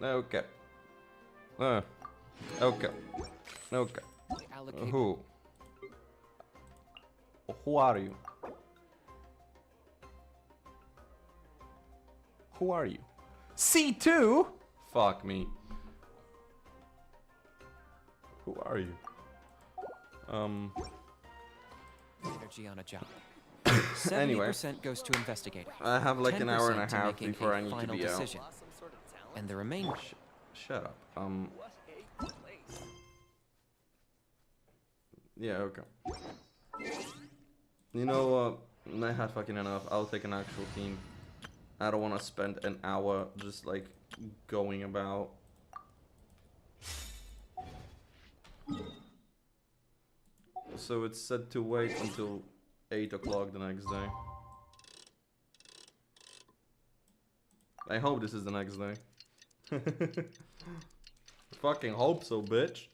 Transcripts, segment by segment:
Okay. Uh, okay. Okay. Who? Who are you? Who are you? C2? Fuck me. Who are you? Energy on a job. Anyway. 70% goes to investigating. I have like an hour and a 10% to half making before a I need to final be decision. And the remainder. Shut up. Yeah, okay. You know what? I had fucking enough. I'll take an actual team. I don't want to spend an hour just like going about. So it's set to wait until 8 o'clock the next day. I hope this is the next day. Fucking hope so, bitch.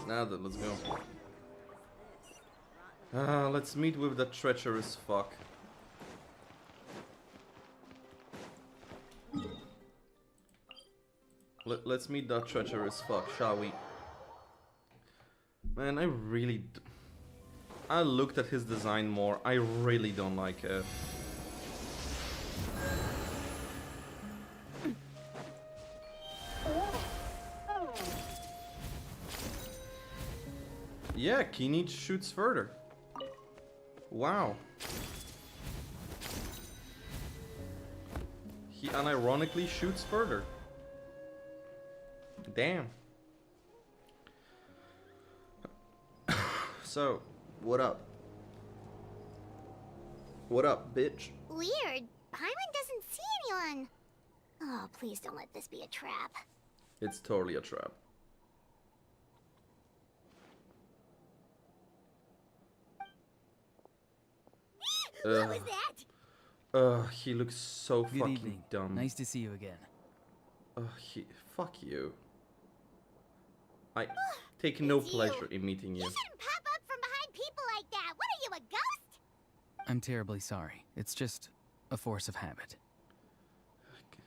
Now then, let's go. Let's meet with the treacherous fuck. Let's meet that treacherous fuck, shall we? Man, I looked at his design more. I really don't like it. Yeah, Kinich shoots further. Wow. He unironically shoots further. Damn. So, what up? What up, bitch? Weird. Paimon doesn't see anyone. Oh, please don't let this be a trap. It's totally a trap. What was that? He looks so Good fucking evening. dumb. Nice to see you again. Fuck you. I take no pleasure in meeting you. You shouldn't pop up from behind people like that. What are you, a ghost? I'm terribly sorry. It's just a force of habit.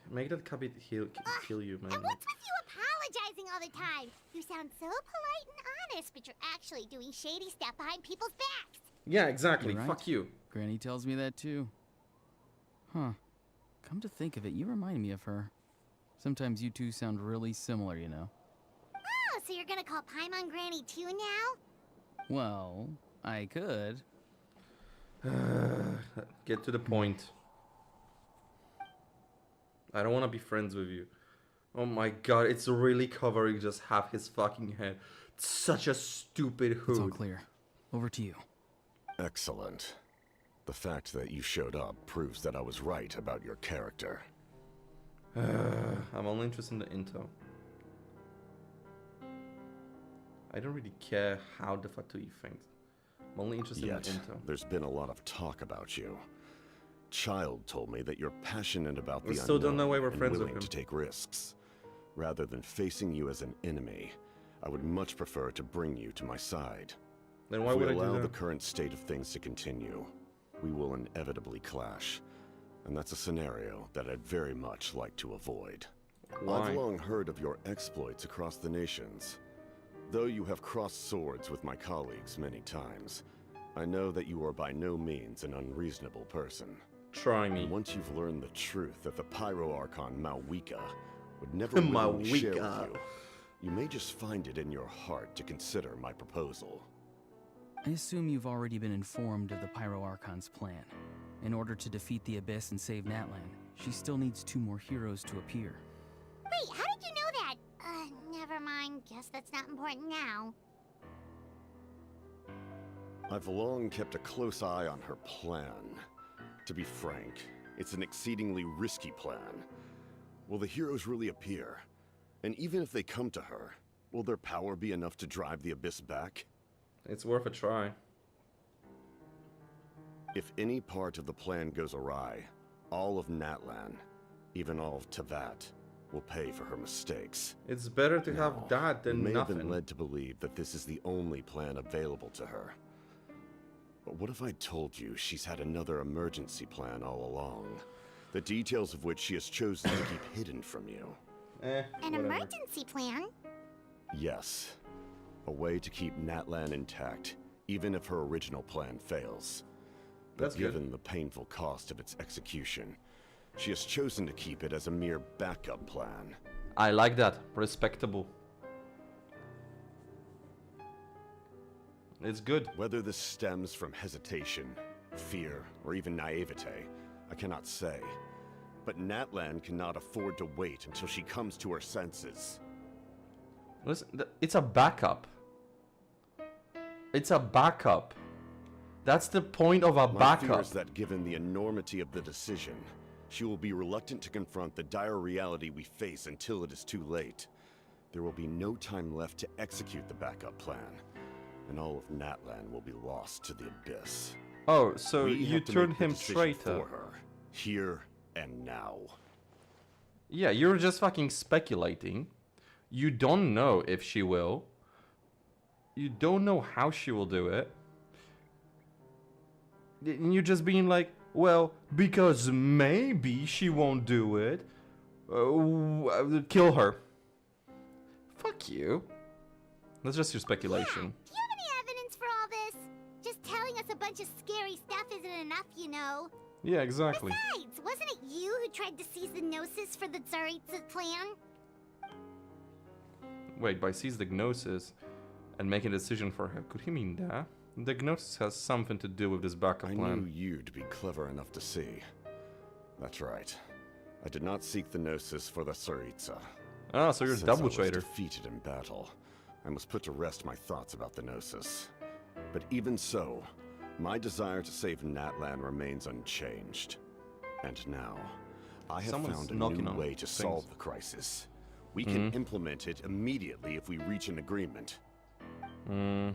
Make that cabin kill you, man. And what's with you apologizing all the time? You sound so polite and honest, but you're actually doing shady stuff behind people's backs. Yeah, exactly. You're right. Fuck you. Granny tells me that too. Huh. Come to think of it, you remind me of her. Sometimes you two sound really similar, you know. Oh, so you're gonna call Paimon Granny too now? Well, I could. Get to the point. I don't want to be friends with you. Oh my god, it's really covering just half his fucking head. It's such a stupid hood. It's all clear. Over to you. Excellent. The fact that you showed up proves that I was right about your character. I'm only interested in the intel. I don't really care how the Fatui thinks. I'm only interested Yet, in the intel. there's been a lot of talk about you. Child told me that you're passionate about We the still don't know unknown why we're and friends with willing him. to take risks. Rather than facing you as an enemy, I would much prefer to bring you to my side. Then why If we would I do allow the that? current state of things to continue, we will inevitably clash. And that's a scenario that I'd very much like to avoid. Why? I've long heard of your exploits across the nations. Though you have crossed swords with my colleagues many times, I know that you are by no means an unreasonable person. Try me. And once you've learned the truth that the Pyro Archon Malwika would never willingly share with Malwika. you may just find it in your heart to consider my proposal. I assume you've already been informed of the Pyro Archon's plan. In order to defeat the Abyss and save Natlan, she still needs 2 more heroes to appear. Wait, how did you know that? Never mind. Guess that's not important now. I've long kept a close eye on her plan. To be frank, it's an exceedingly risky plan. Will the heroes really appear? And even if they come to her, will their power be enough to drive the Abyss back? It's worth a try. If any part of the plan goes awry, all of Natlan, even all of Teyvat, will pay for her mistakes. It's better to have Now, that you than may have been nothing. led to believe that this is the only plan available to her. But what if I told you she's had another emergency plan all along? The details of which she has chosen to keep hidden from you. An Whatever. emergency plan? Yes. A way to keep Natlan intact, even if her original plan fails. But That's good. given the painful cost of its execution, she has chosen to keep it as a mere backup plan. I like that. Respectable. It's good. Whether this stems from hesitation, fear, or even naivete, I cannot say. But Natlan cannot afford to wait until she comes to her senses. Listen, it's a backup. It's a backup. That's the point of a My fear backup. is that given the enormity of the decision, she will be reluctant to confront the dire reality we face until it is too late. There will be no time left to execute the backup plan, and all of Natlan will be lost to the abyss. Oh, so We you have to turned make the him decision traitor. for her, here and now. Yeah, you're just fucking speculating. You don't know if she will. You don't know how she will do it. And you're just being like, well, because maybe she won't do it. Kill her. Fuck you. That's just your speculation. Do you have any evidence for all this? Just telling us a bunch of scary stuff isn't enough, you know. Yeah, exactly. Besides, wasn't it you who tried to seize the Gnosis for the Tsaritsa plan? Wait, by seize the Gnosis and make a decision for her, could he mean that? The Gnosis has something to do with this backup I plan. knew you to be clever enough to see. That's right. I did not seek the Gnosis for the Tsaritsa. Ah, so you're a Since double I was traitor. defeated in battle, I must put to rest my thoughts about the Gnosis. But even so, my desire to save Natlan remains unchanged. And now, I have Someone's found a knocking new on way to things. solve the crisis. We can implement it immediately if we reach an agreement. Hmm.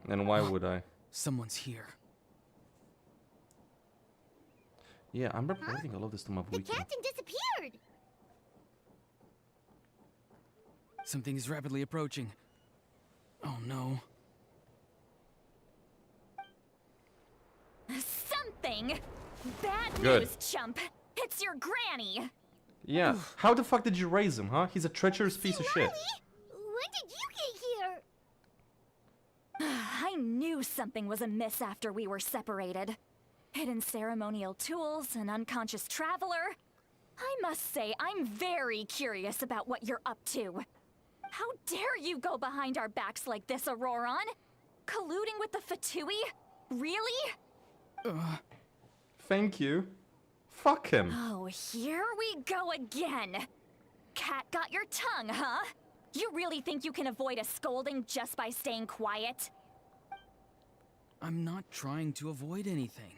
And why would I? Someone's here. Yeah, I'm reporting all of this to my The wiki. captain disappeared! Something is rapidly approaching. Oh no. Something? Bad Good. news, chump. It's your granny. Yeah. How the fuck did you raise him, huh? He's a treacherous piece of shit. When did you get here? I knew something was amiss after we were separated. Hidden ceremonial tools, an unconscious traveler. I must say, I'm very curious about what you're up to. How dare you go behind our backs like this, Auroron? Colluding with the Fatui? Really? Thank you. Fuck him. Oh, here we go again. Cat got your tongue, huh? You really think you can avoid a scolding just by staying quiet? I'm not trying to avoid anything.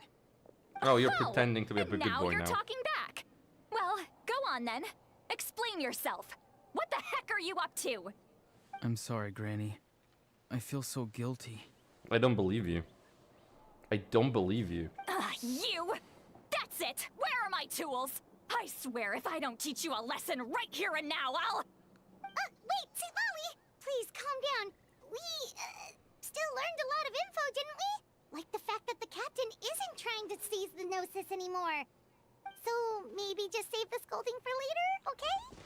Oh, you're Oh, pretending to be a and good now boy you're now. talking back. Well, go on then. Explain yourself. What the heck are you up to? I'm sorry, Granny. I feel so guilty. I don't believe you. I don't believe you. You! That's it! Where are my tools? I swear if I don't teach you a lesson right here and now, I'll... Wait, Lolly! Please, calm down. We, still learned a lot of info, didn't we? Like the fact that the captain isn't trying to seize the Gnosis anymore. So, maybe just save the scolding for later, okay?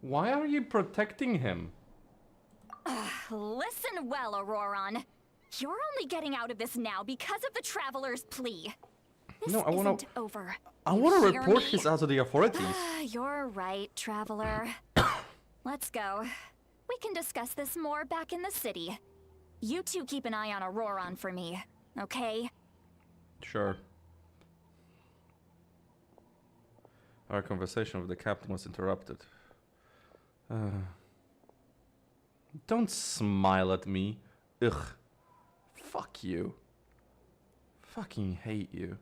Why are you protecting him? Listen well, Auroron. You're only getting out of this now because of the Traveler's plea. This No, I wanna- isn't over. I You want to hear report me? his ass to the authorities. You're right, Traveler. Let's go. We can discuss this more back in the city. You two keep an eye on Auroron for me, okay? Sure. Our conversation with the captain was interrupted. Don't smile at me. Ugh. Fuck you. Fucking hate you.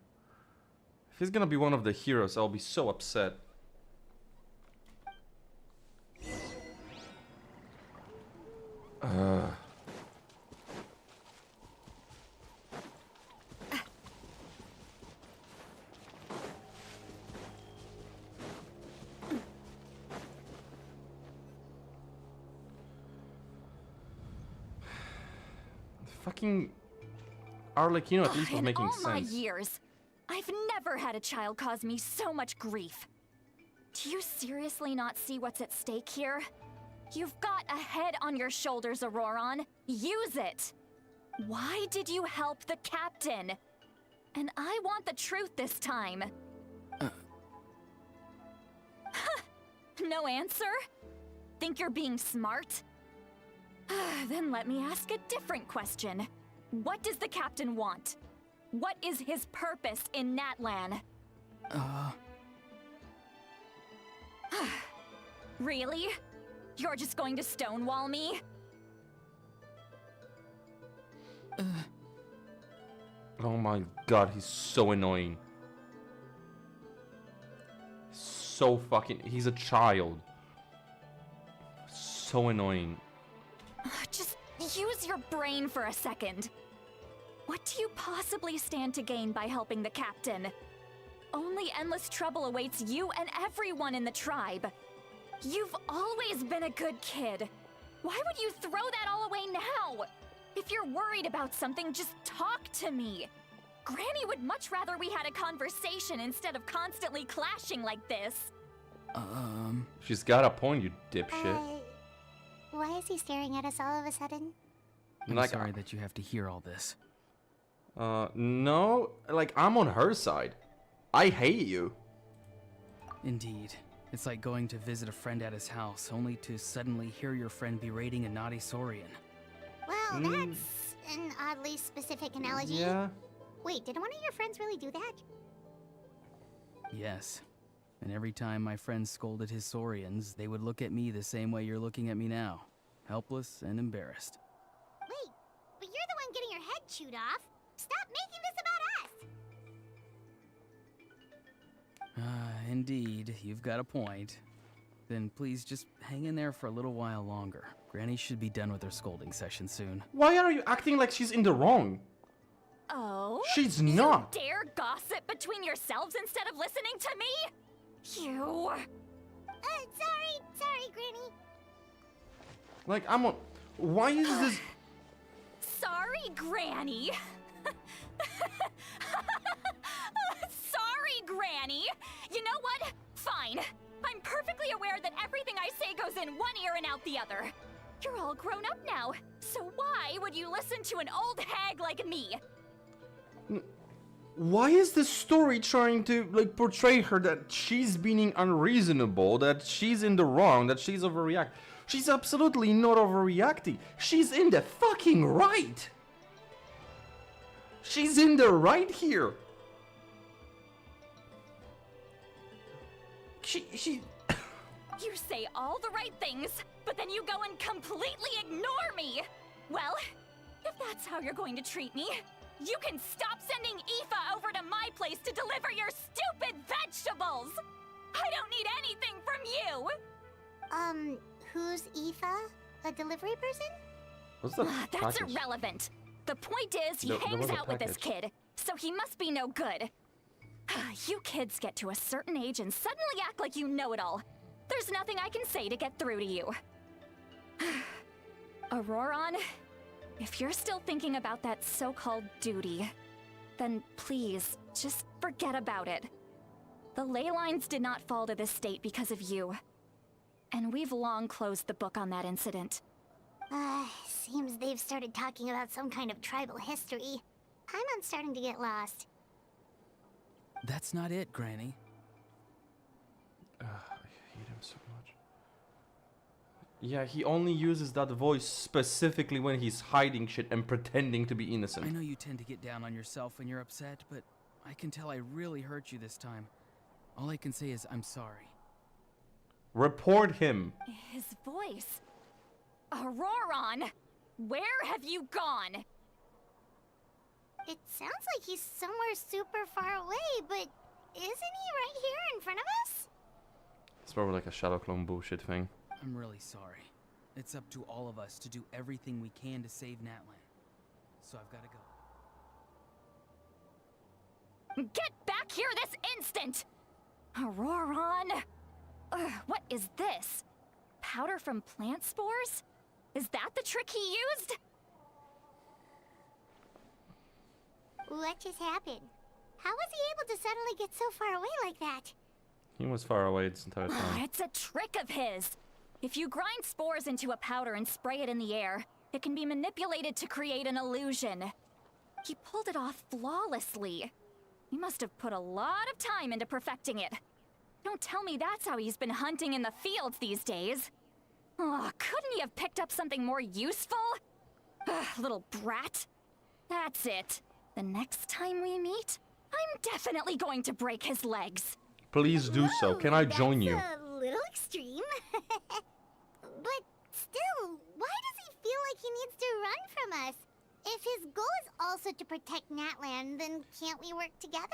If he's gonna be one of the heroes, I'll be so upset. Fucking Arlecchino at least was In making all my sense. years, I've never had a child cause me so much grief. Do you seriously not see what's at stake here? You've got a head on your shoulders, Auroron. Use it! Why did you help the captain? And I want the truth this time. No answer? Think you're being smart? Then let me ask a different question. What does the captain want? What is his purpose in Natlan? Really? You're just going to stonewall me? Oh my god, he's so annoying. So fucking... He's a child. So annoying. Just use your brain for a second. What do you possibly stand to gain by helping the captain? Only endless trouble awaits you and everyone in the tribe. You've always been a good kid. Why would you throw that all away now? If you're worried about something, just talk to me. Granny would much rather we had a conversation instead of constantly clashing like this. She's got a point, you dipshit. Why is he staring at us all of a sudden? I'm Like, sorry that you have to hear all this. No, like, I'm on her side. I hate you. Indeed. It's like going to visit a friend at his house, only to suddenly hear your friend berating a naughty Saurian. Well, that's an oddly specific analogy. Yeah. Wait, did one of your friends really do that? Yes. And every time my friends scolded his Saurians, they would look at me the same way you're looking at me now. Helpless and embarrassed. Wait, but you're the one getting your head chewed off. Stop making this about us! Indeed, you've got a point. Then please just hang in there for a little while longer. Granny should be done with her scolding session soon. Why are you acting like she's in the wrong? Oh? She's not. You dare gossip between yourselves instead of listening to me? You... Sorry, Granny. Like, I'm on... Why is this... Sorry, Granny. Sorry, Granny. You know what? Fine. I'm perfectly aware that everything I say goes in one ear and out the other. You're all grown up now, so why would you listen to an old hag like me? Why is this story trying to, like, portray her that she's being unreasonable, that she's in the wrong, that she's overreacting? She's absolutely not overreacting. She's in the fucking right. She's in the right here. She... You say all the right things, but then you go and completely ignore me! Well, if that's how you're going to treat me, you can stop sending Aoife over to my place to deliver your stupid vegetables! I don't need anything from you! Who's Aoife? A delivery person? What's the That's package? irrelevant. The point is, he There hangs was a out with this package. kid, so he must be no good. You kids get to a certain age and suddenly act like you know it all. There's nothing I can say to get through to you. Auroron, if you're still thinking about that so-called duty, then please, just forget about it. The ley lines did not fall to this state because of you. And we've long closed the book on that incident. Seems they've started talking about some kind of tribal history. I'm starting to get lost. That's not it, Granny. I hate him so much. Yeah, he only uses that voice specifically when he's hiding shit and pretending to be innocent. I know you tend to get down on yourself when you're upset, but I can tell I really hurt you this time. All I can say is I'm sorry. Report him. His voice. Auroron! Where have you gone? It sounds like he's somewhere super far away, but isn't he right here in front of us? It's probably like a shadow clone bullshit thing. I'm really sorry. It's up to all of us to do everything we can to save Natlan. So I've got to go. Get back here this instant! Auroron! What is this? Powder from plant spores? Is that the trick he used? What just happened? How was he able to suddenly get so far away like that? He was far away this entire time. It's a trick of his. If you grind spores into a powder and spray it in the air, it can be manipulated to create an illusion. He pulled it off flawlessly. He must have put a lot of time into perfecting it. Don't tell me that's how he's been hunting in the fields these days. Oh, couldn't he have picked up something more useful? Ugh, little brat. That's it. The next time we meet, I'm definitely going to break his legs. Please do so. Can I join you? That's a little extreme. But still, why does he feel like he needs to run from us? If his goal is also to protect Natlan, then can't we work together?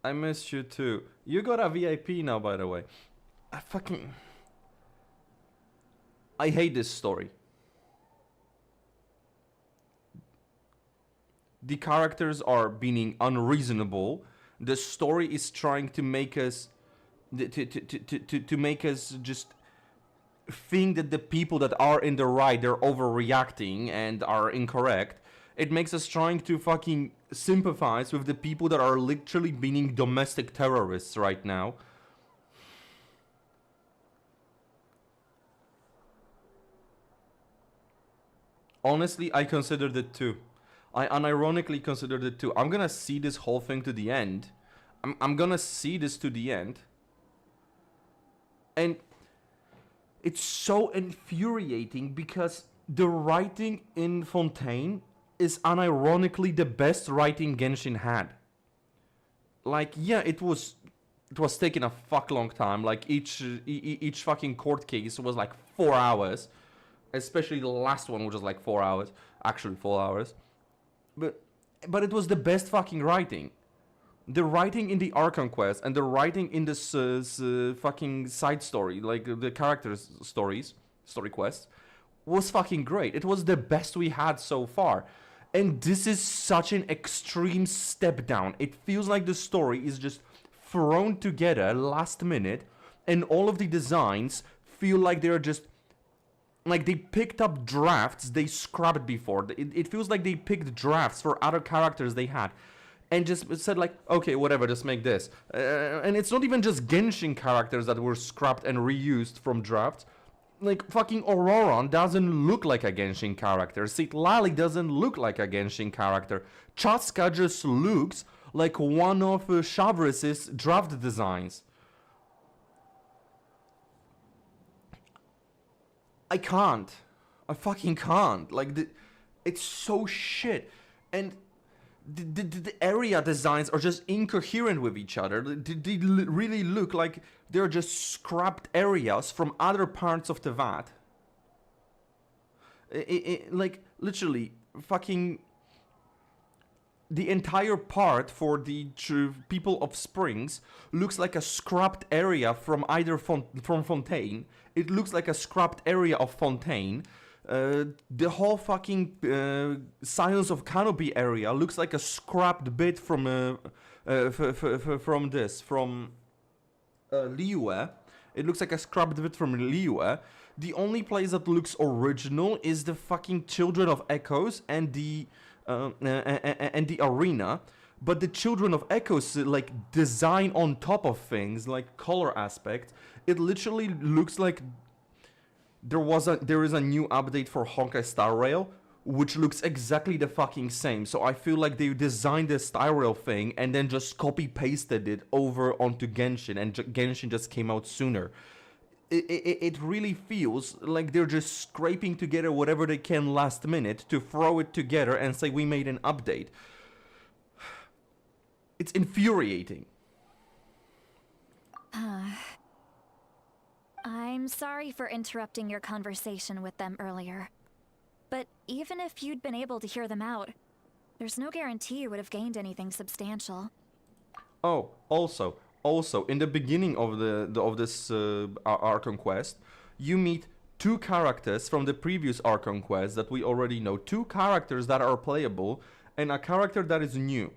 I missed you too. You got a VIP now, by the way. I hate this story. The characters are being unreasonable. The story is trying to make us to make us just think that the people that are in the right, they're overreacting and are incorrect. It makes us trying to fucking sympathize with the people that are literally being domestic terrorists right now. Honestly, I considered it too. I unironically considered it too. I'm gonna see this whole thing to the end. I'm gonna see this to the end. And it's so infuriating because the writing in Fontaine is unironically the best writing Genshin had. Like, yeah, it was taking a fuck long time. Like each fucking court case was like 4 hours. Especially the last one, which was like 4 hours. Actually 4 hours. But it was the best fucking writing. The writing in the Archon quest and the writing in this fucking side story, like the characters' story quests, was fucking great. It was the best we had so far. And this is such an extreme step down. It feels like the story is just thrown together last minute, and all of the designs feel like they're just like they picked up drafts they scrapped before. It feels like they picked drafts for other characters they had and just said like, okay, whatever, just make this. And it's not even just Genshin characters that were scrapped and reused from drafts. Like, fucking Auroron doesn't look like a Genshin character. Citlali doesn't look like a Genshin character. Chaska just looks like one of Chavris's draft designs. I can't. I fucking can't. Like, it's so shit. And the area designs are just incoherent with each other. They really look like they're just scrapped areas from other parts of the VAT. Like, literally, fucking... The entire part for the people of Springs looks like a scrapped area from either from Fontaine. It looks like a scrapped area of Fontaine. The whole fucking Silence of Canopy area looks like a scrapped bit from Liyue. It looks like a scrapped bit from Liyue. The only place that looks original is the fucking Children of Echoes and the arena. But the Children of Echoes, like, design on top of things, like color aspect, it literally looks like there is a new update for Honkai Star Rail, which looks exactly the fucking same. So I feel like they designed the Star Rail thing and then just copy-pasted it over onto Genshin, and Genshin just came out sooner. It really feels like they're just scraping together whatever they can last minute to throw it together and say we made an update. It's infuriating. I'm sorry for interrupting your conversation with them earlier. But even if you'd been able to hear them out, there's no guarantee you would have gained anything substantial. Oh, also, in the beginning of this Archon quest, you meet two characters from the previous Archon quest that we already know. Two characters that are playable, and a character that is new.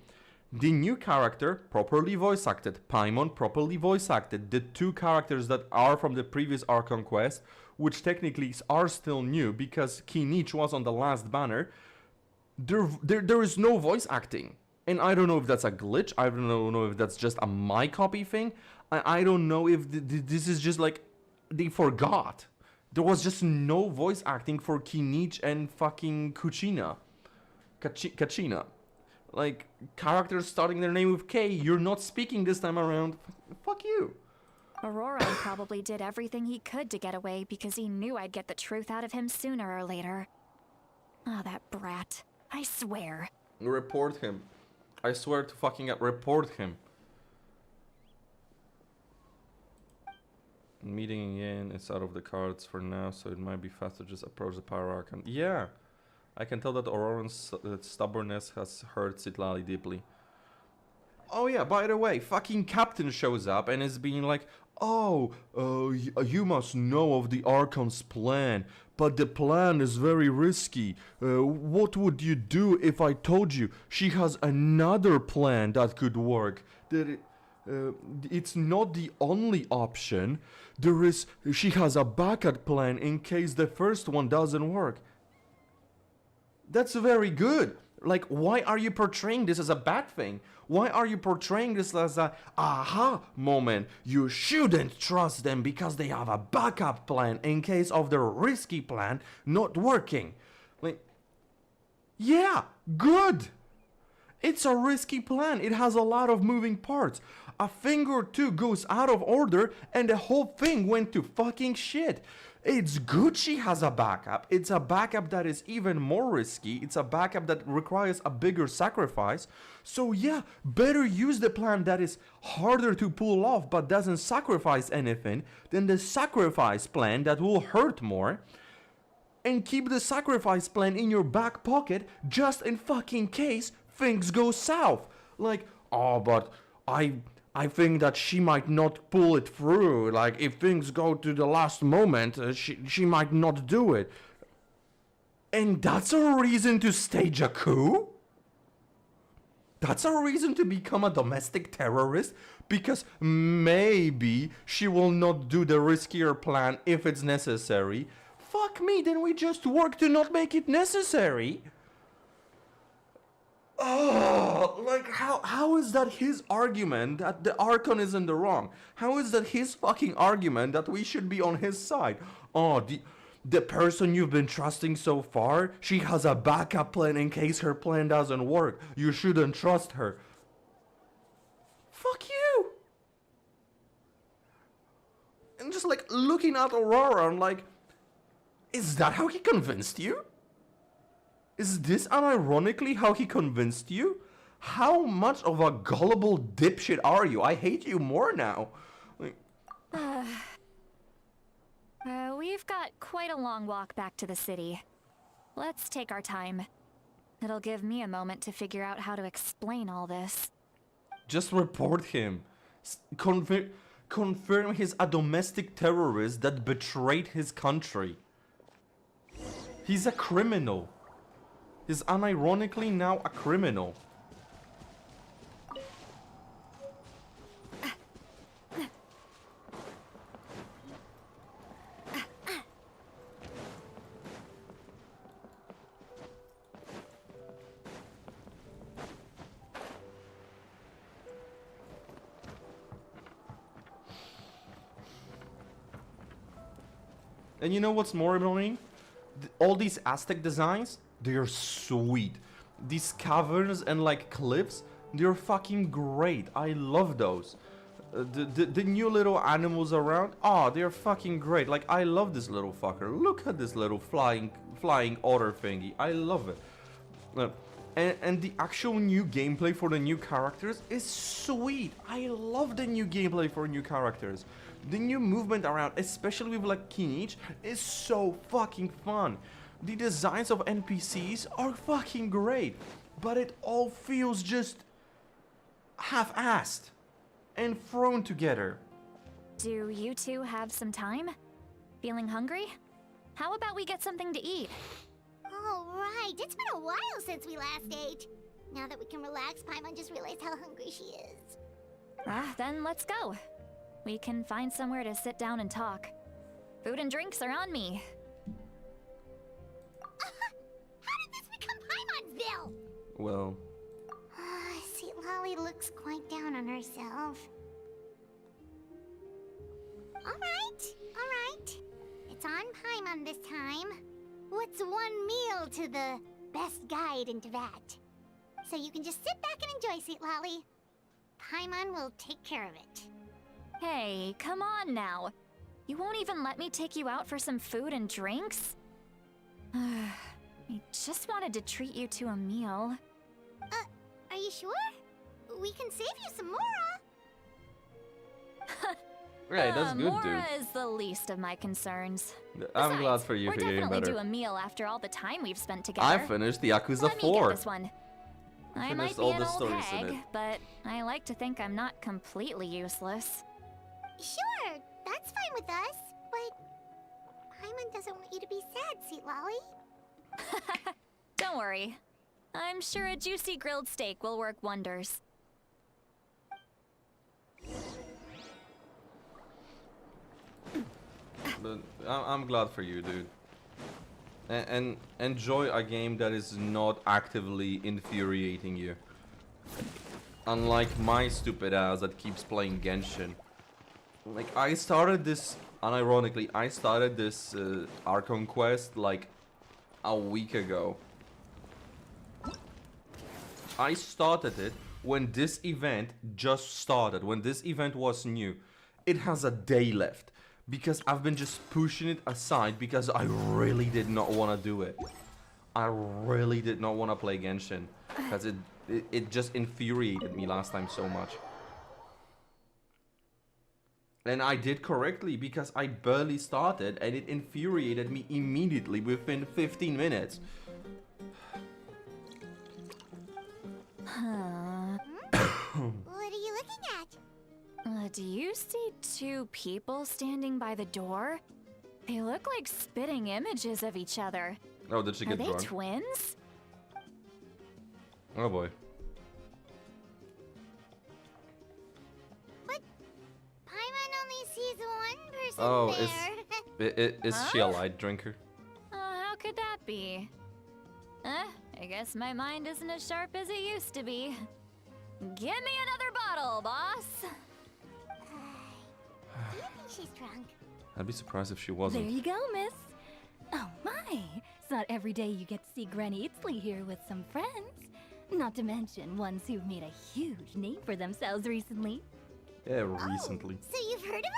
The new character, properly voice acted. Paimon, properly voice acted. The two characters that are from the previous Archon quest, which technically are still new because Kinich was on the last banner, There is no voice acting. And I don't know if that's a glitch. I don't know if that's just a my copy thing. I don't know if this is just like they forgot. There was just no voice acting for Kinich and fucking Kuchina. Kachina. Like, characters starting their name with K, you're not speaking this time around. Fuck you. Aurora probably did everything he could to get away because he knew I'd get the truth out of him sooner or later. Oh, that brat. I swear. Report him. I swear to fucking God, report him. Meeting again is out of the cards for now, so it might be faster to just approach the Pyro Archon. Yeah, I can tell that Auroran's stubbornness has hurt Citlali deeply. Oh yeah, by the way, fucking Captain shows up and is being like, oh, you must know of the Archon's plan, but the plan is very risky. What would you do if I told you she has another plan that could work? It's not the only option. She has a backup plan in case the first one doesn't work. That's very good. Like, why are you portraying this as a bad thing? Why are you portraying this as a aha moment? You shouldn't trust them because they have a backup plan in case of their risky plan not working. Like, yeah, good. It's a risky plan. It has a lot of moving parts. A thing or two goes out of order and the whole thing went to fucking shit. It's good she has a backup. It's a backup that is even more risky. It's a backup that requires a bigger sacrifice. So yeah, better use the plan that is harder to pull off but doesn't sacrifice anything than the sacrifice plan that will hurt more. And keep the sacrifice plan in your back pocket just in fucking case things go south. Like, oh, but I think that she might not pull it through. Like, if things go to the last moment, she might not do it. And that's a reason to stage a coup? That's a reason to become a domestic terrorist? Because maybe she will not do the riskier plan if it's necessary. Fuck me, then we just work to not make it necessary. Oh, like how is that his argument that the Archon is in the wrong? How is that his fucking argument that we should be on his side? Oh, the person you've been trusting so far, she has a backup plan in case her plan doesn't work. You shouldn't trust her. Fuck you. And just like looking at Aurora, I'm like, is that how he convinced you? Is this unironically how he convinced you? How much of a gullible dipshit are you? I hate you more now. Like... We've got quite a long walk back to the city. Let's take our time. It'll give me a moment to figure out how to explain all this. Just report him. Confirm he's a domestic terrorist that betrayed his country. He's a criminal. He's unironically now a criminal. And you know what's more annoying? All these Aztec designs, they're sweet. These caverns and like cliffs, they're fucking great. I love those. The new little animals around, oh, they're fucking great. Like, I love this little fucker. Look at this little flying otter thingy. I love it. And the actual new gameplay for the new characters is sweet. I love the new gameplay for new characters. The new movement around, especially with like Kinich, is so fucking fun. The designs of NPCs are fucking great, but it all feels just half-assed and thrown together. Do you two have some time? Feeling hungry? How about we get something to eat? Oh, right. It's been a while since we last ate. Now that we can relax, Paimon just realized how hungry she is. Then let's go. We can find somewhere to sit down and talk. Food and drinks are on me. How did this become Paimon's Well, Sweet Lolly looks quite down on herself. Alright. It's on Paimon this time. What's one meal to the best guide into that? So you can just sit back and enjoy, Sweet Lolly. Paimon will take care of it. Hey, come on now. You won't even let me take you out for some food and drinks? I just wanted to treat you to a meal. Are you sure? We can save you some more. right, that's good, Mora is the least of my concerns. dude. I'm glad Besides, for you we're hearing definitely better. due a meal after all the time we've spent together. I finished the Yakuza Let me 4. get this one. I might finished be all an the old stories in hag, it. but I like to think I'm not completely useless. Sure, that's fine with us, but Paimon doesn't want you to be sad, Sweet Lolly. Don't worry. I'm sure a juicy grilled steak will work wonders. But I'm glad for you, dude. And enjoy a game that is not actively infuriating you. Unlike my stupid ass that keeps playing Genshin. Like, I started this, unironically, I started this Archon quest like a week ago. I started it when this event just started, when this event was new. It has a day left. Because I've been just pushing it aside because I really did not want to do it. I really did not want to play Genshin. Because it just infuriated me last time so much. And I did correctly because I barely started and it infuriated me immediately within 15 minutes. What are you looking at? Do you see two people standing by the door? They look like spitting images of each other. Oh, did she Are get they drunk? twins? Oh boy. But Paimon only sees one person Oh, there. is she a light drinker? How could that be? I guess my mind isn't as sharp as it used to be. Give me another bottle, boss. Do you think she's drunk? I'd be surprised if she There wasn't. you go, miss. Oh my, it's not every day you get to see Granny Eatsley here with some friends. Not to mention ones who've made a huge name for themselves recently. Yeah, recently. So you've heard of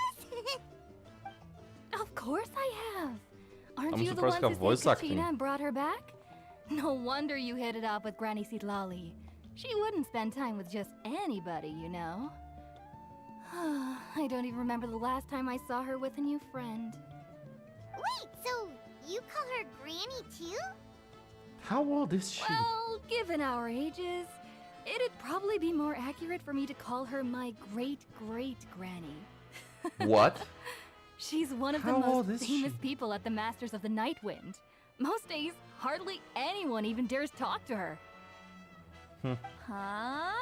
us? Of course I have. Aren't I'm you the surprised ones you have who voice saved acting. Katrina and brought her back? No wonder you hit it off with Granny Seedlolly. She wouldn't spend time with just anybody, you know. I don't even remember the last time I saw her with a new friend. Wait, so you call her Granny too? How old is she? Well, given our ages, it'd probably be more accurate for me to call her my great-great-granny. What? She's one of How the old most is famous she? people at the Masters of the Night Wind. Most days, hardly anyone even dares talk to her. Huh?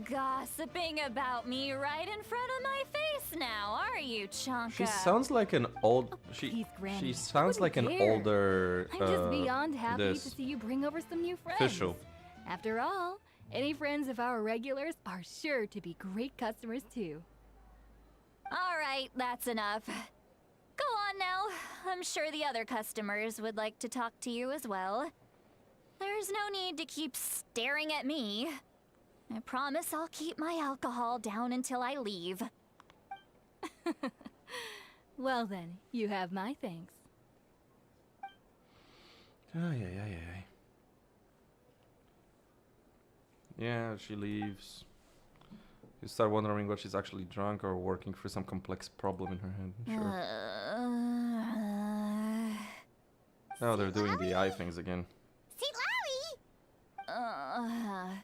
Gossiping about me right in front of my face now, are you, Chonka? She sounds like an old. Please, Granny, She I sounds wouldn't like an dare. older. I'm just beyond happy this. to see you bring over some new friends. Official. After all, any friends of our regulars are sure to be great customers too. All right, that's enough. Go on now. I'm sure the other customers would like to talk to you as well. There's no need to keep staring at me. I promise I'll keep my alcohol down until I leave. Well then, you have my thanks. Ay. Yeah, she leaves. You start wondering what she's actually drunk or working through some complex problem in her head. Sure. Oh, they're doing the eye things again. See, Lolly!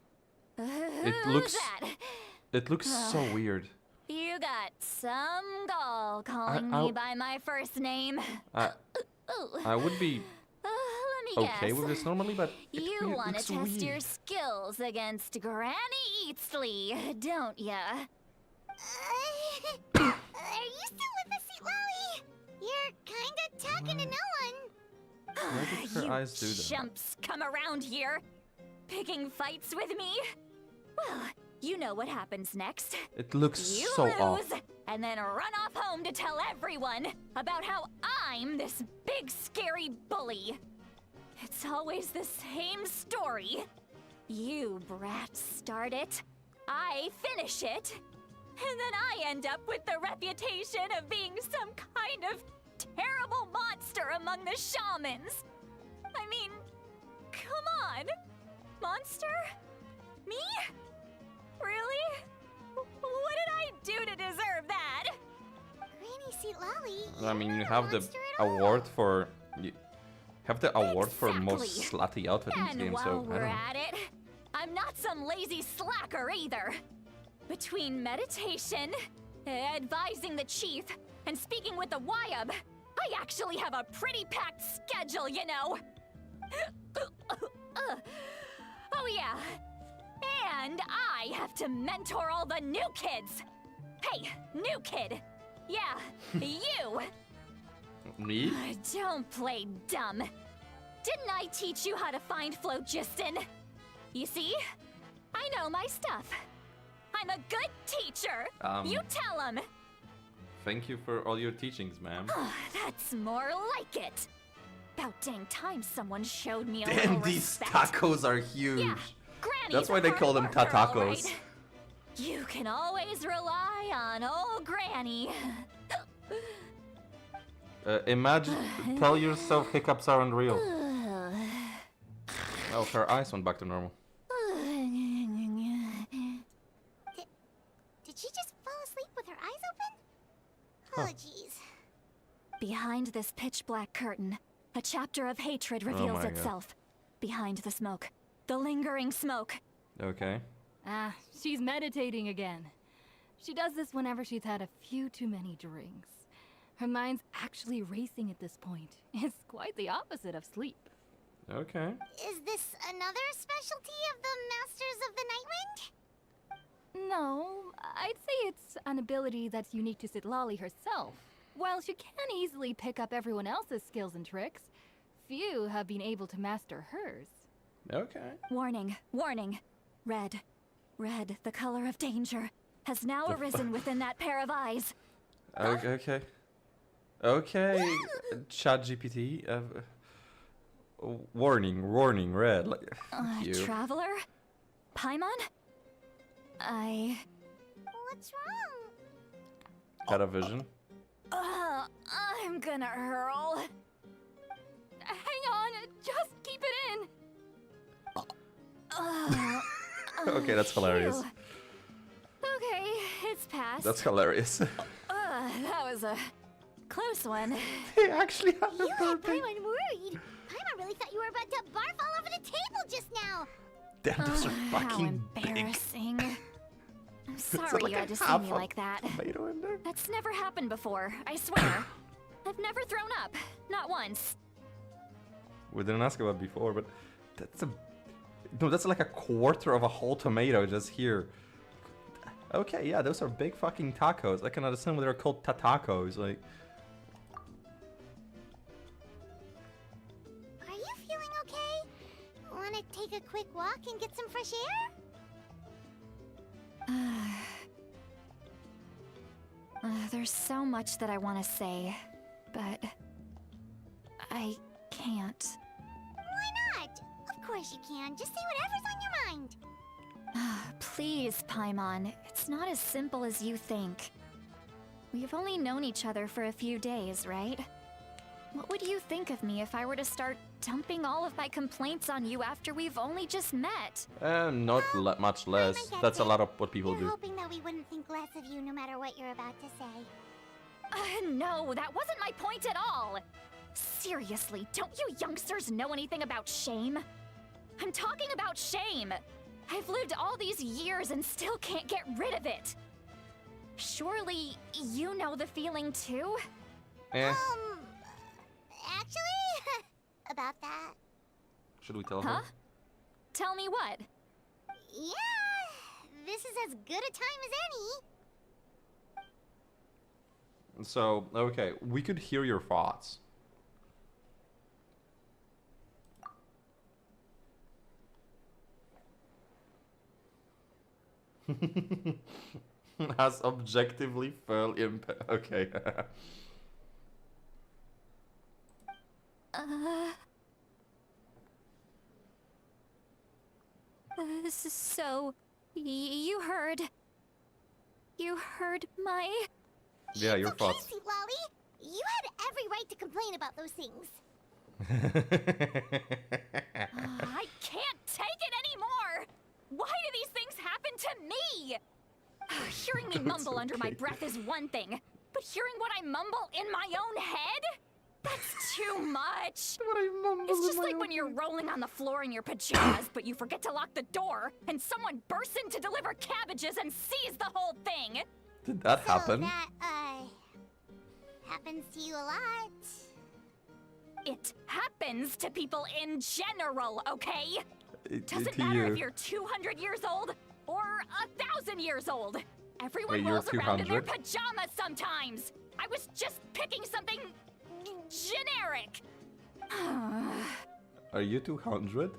It Who's looks- that? It looks so weird. You got some gall calling I- me by my first name. Ooh. I would be Let me okay guess. with this normally, but it You weird, want to looks test weird. your skills against Granny Eatsley, don't ya? Are you still with us, Sweet Lolly? You're kinda talking to no one. Why did her You eyes do that? chumps come around here. picking fights with me? Well, you know what happens next. It looks You so lose, off. and then run off home to tell everyone about how I'm this big scary bully. It's always the same story. You brats start it, I finish it, and then I end up with the reputation of being some kind of terrible monster among the shamans. I mean, come on. Monster? Me? Really? What did I do to deserve that? Granny Seatlali, I mean, you're you not a have the monster at all. award for you have the award for most Exactly. slutty outfit in this And game. while So I we're don't know. at it, I'm not some lazy slacker either. Between meditation, advising the chief, and speaking with the Wyab, I actually have a pretty packed schedule, you know. Oh yeah. And I have to mentor all the new kids. Hey, new kid. Yeah, you. Me? Don't play dumb. Didn't I teach you how to find Phlogiston? You see? I know my stuff. I'm a good teacher. You tell him. Thank you for all your teachings, ma'am. That's more like it. About dang time someone showed me a Damn, little these respect. tacos are huge. Yeah, Granny's That's why a they hard call them worker, all tatacos. right. You can always rely on old Granny. Imagine, tell yourself hiccups aren't real. Oh, her eyes went back to normal. Did she just fall asleep with her eyes open? Oh, jeez. Behind this pitch black curtain, a chapter of hatred Oh reveals my God. itself. Behind the smoke, the lingering smoke. Okay. Ah, she's meditating again. She does this whenever she's had a few too many drinks. Her mind's actually racing at this point. It's quite the opposite of sleep. Okay. Is this another specialty of the Masters of the Nightwind? No, I'd say it's an ability that's unique to Sitlali herself. While she can easily pick up everyone else's skills and tricks, few have been able to master hers. Okay. Warning, warning. Red, red, the color of danger, has now arisen within that pair of eyes. Okay. Okay. Okay. ChatGPT. Warning, warning, red. Like, fuck you. Traveler? Paimon? What's wrong? Had a vision. I'm gonna hurl. Hang on, just keep it in. Okay, that's hilarious. Phew. Okay, it's passed. That's hilarious. That was a close one. They actually had You a had burping. Paimon worried. Paimon really thought you were about to barf all over the table just now. Damn, those are How fucking big. embarrassing. I'm It's sorry like you a had to see half me a like that. Tomato in there. That's never happened before, I swear. I've never thrown up. Not once. We didn't ask about it before, but that's a no. That's like a quarter of a whole tomato just here. Okay, yeah, those are big fucking tacos. I can understand why they're called tatacos. Like, Are you feeling okay? Want to take a quick walk and get some fresh air? There's so much that I want to say, but I can't. Why not? Of course you can. Just say whatever's on your mind. Please, Paimon, it's not as simple as you think. We've only known each other for a few days, right? What would you think of me if I were to start dumping all of my complaints on you after we've only just met? not much less. Paimon gets That's a it. lot of what people You're do. hoping that we wouldn't think less of you no matter what you're about to say. No, that wasn't my point at all! Seriously, don't you youngsters know anything about shame? I'm talking about shame! I've lived all these years and still can't get rid of it! Surely, you know the feeling too? Actually, about that. Should we tell Huh? her? Tell me what? Yeah, this is as good a time as any. So, okay, we could hear your thoughts. Has objectively fell impact. Okay. So, you heard. You heard my. Yeah, your It's okay, thoughts. Sweet Lolly. You had every right to complain about those things. I can't take it anymore! Why do these things happen to me? Hearing me mumble under my okay. breath is one thing, but hearing what I mumble in my own head? That's too much. What I mumble It's in just my like own when you're head. rolling on the floor in your pajamas, but you forget to lock the door, and someone bursts in to deliver cabbages and sees the whole thing. Did that So happen? that, happens to you a lot. It happens to people in general, okay? Doesn't To matter you. if you're 200 years old or 1,000 years old. Everyone Wait, you're rolls around in their 200? pajamas sometimes. I was just picking something generic. Are you 200?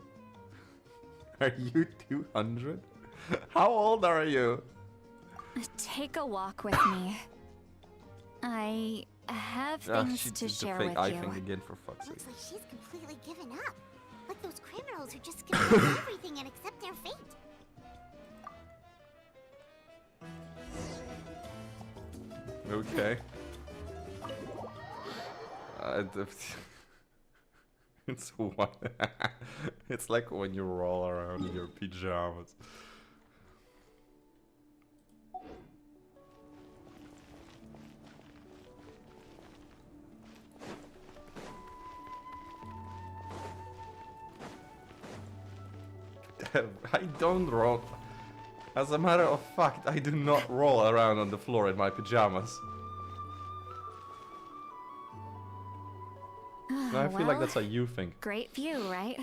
Are you 200? How old are you? Take a walk with me. I have things she to did the share fake with eye you. thing again, for fuck's sake. Looks like she's completely given up. Like those criminals who just skip over everything and accept their fate. Okay. It's what? It's like when you roll around in your pajamas. I don't roll. As a matter of fact, I do not roll around on the floor in my pajamas. I feel like Well, that's a you thing. great view, right?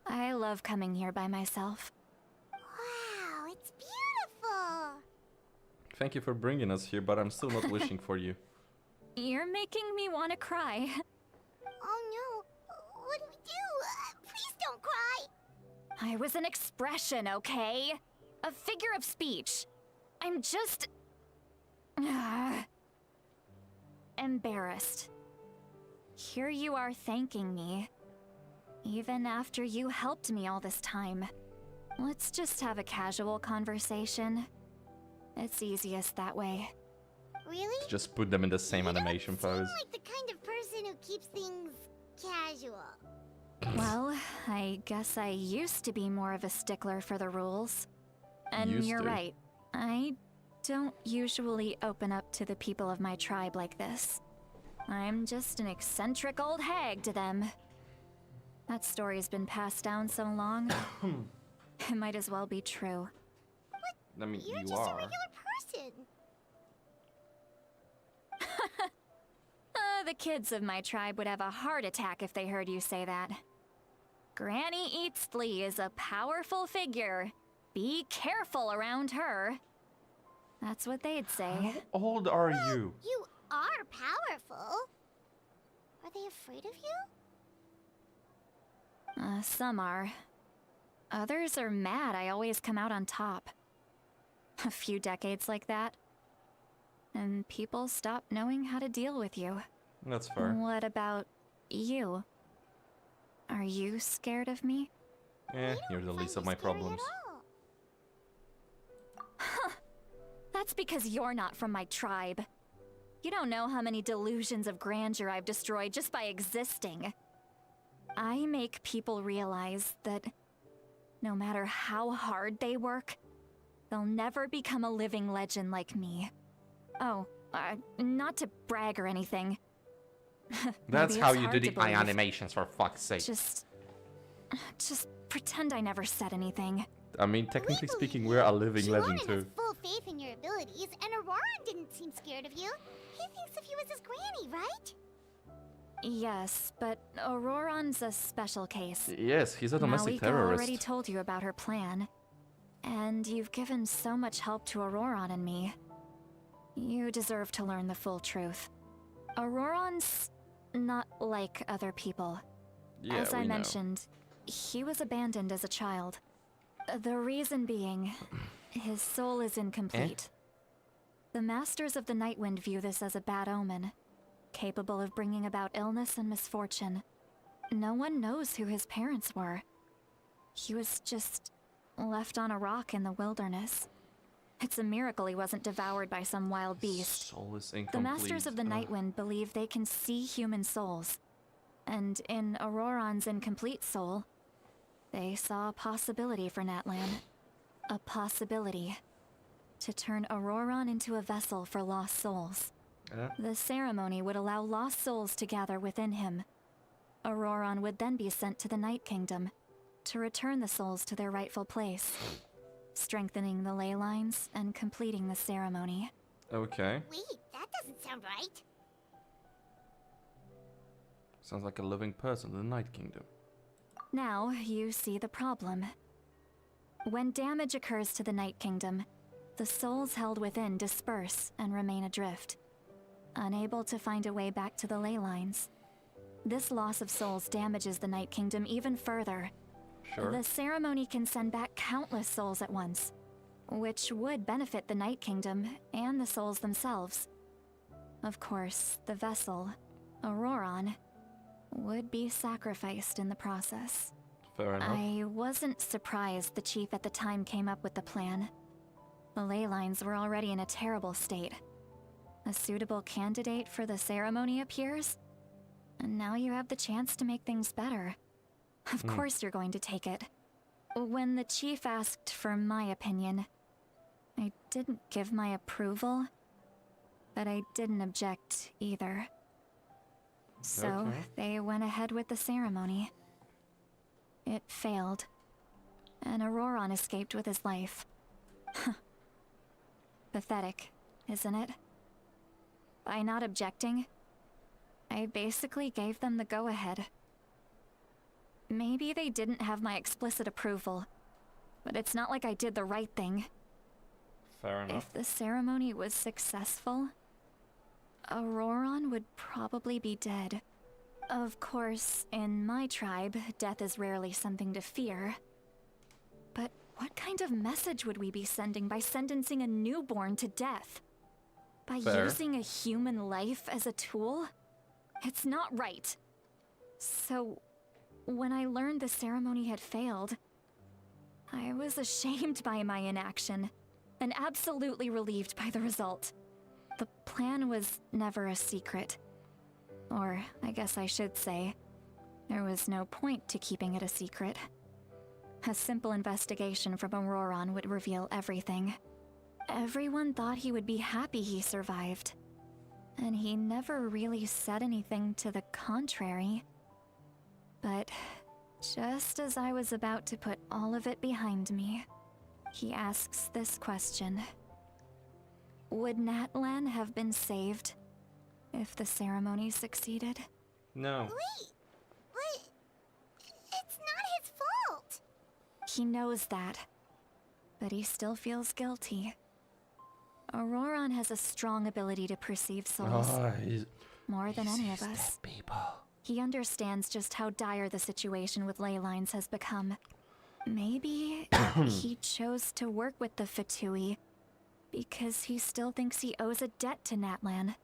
I love coming here by myself. Wow, it's beautiful. Thank you for bringing us here, but I'm still not wishing for you. You're making me want to cry. Oh no, what do we do? Please don't cry. I was an expression, okay? A figure of speech. I'm just... embarrassed. Here you are thanking me. Even after you helped me all this time. Let's just have a casual conversation. It's easiest that way. Really? Just put them in the same You don't animation pose. seem like the kind of person who keeps things casual. Well, I guess I used to be more of a stickler for the rules. And Used you're to. right. I don't usually open up to the people of my tribe like this. I'm just an eccentric old hag to them. That story's been passed down so long. It might as well be true. I mean, You're you just are. a regular person. The kids of my tribe would have a heart attack if they heard you say that. Granny Eatsley is a powerful figure. Be careful around her. That's what they'd say. How old are you? You are powerful. Are they afraid of you? Some are. Others are mad I always come out on top. A few decades like that. And people stop knowing how to deal with you. That's fair. What about you? Are you scared of me? Eh, you're the Find least you of my scary at problems. all. That's because you're not from my tribe. You don't know how many delusions of grandeur I've destroyed just by existing. I make people realize that no matter how hard they work, they'll never become a living legend like me. Oh, not to brag or anything. That's Maybe how it's you hard do to the eye believe. animations, for fuck's sake. Just pretend I never said anything. I mean, technically We speaking, believe we're a you. living legend Shilonen has too. full faith in your abilities, and Auroran didn't seem scared of you. He thinks of you as his granny, right? Yes, but Auroran's a special case. Yes, he's a domestic Malika already terrorist. told you about her plan. And you've given so much help to Auroran and me. You deserve to learn the full truth. Auroran's not like other people. Yeah, As I we know. mentioned, he was abandoned as a child. The reason being, His soul is incomplete. The Masters of the Nightwind view this as a bad omen, capable of bringing about illness and misfortune. No one knows who his parents were. He was just left on a rock in the wilderness. It's a miracle he wasn't devoured by some wild beast. Soul is incomplete. The Masters of the Nightwind believe they can see human souls. And in Auroron's incomplete soul, they saw a possibility for Natlan. A possibility to turn Auroron into a vessel for lost souls. The ceremony would allow lost souls to gather within him. Auroron would then be sent to the Night Kingdom to return the souls to their rightful place, strengthening the ley lines and completing the ceremony. Okay. Wait, that doesn't sound right. Sounds like a living person in the Night Kingdom. Now, you see the problem. When damage occurs to the Night Kingdom, the souls held within disperse and remain adrift, unable to find a way back to the ley lines. This loss of souls damages the Night Kingdom even further. Sure. The ceremony can send back countless souls at once, which would benefit the Night Kingdom and the souls themselves. Of course, the vessel, Auroron, would be sacrificed in the process. Fair enough. I wasn't surprised the chief at the time came up with the plan. The ley lines were already in a terrible state. A suitable candidate for the ceremony appears, and now you have the chance to make things better. Of course you're going to take it. When the chief asked for my opinion, I didn't give my approval, but I didn't object either. So Okay. they went ahead with the ceremony. It failed, and Auroron escaped with his life. Pathetic, isn't it? By not objecting, I basically gave them the go-ahead. Maybe they didn't have my explicit approval, but it's not like I did the right thing. Fair enough. If the ceremony was successful, Auroron would probably be dead. Of course, in my tribe, death is rarely something to fear. But what kind of message would we be sending by sentencing a newborn to death? By Fair. using a human life as a tool? It's not right. So, when I learned the ceremony had failed, I was ashamed by my inaction, and absolutely relieved by the result. The plan was never a secret. Or, I guess I should say, there was no point to keeping it a secret. A simple investigation from Auroron would reveal everything. Everyone thought he would be happy he survived. And he never really said anything to the contrary. But just as I was about to put all of it behind me, he asks this question. Would Natlan have been saved if the ceremony succeeded? No. Wait, but it's not his fault. He knows that, but he still feels guilty. Auroron has a strong ability to perceive souls, He's more than any of us. people. He understands just how dire the situation with ley lines has become. Maybe he chose to work with the Fatui because he still thinks he owes a debt to Natlan.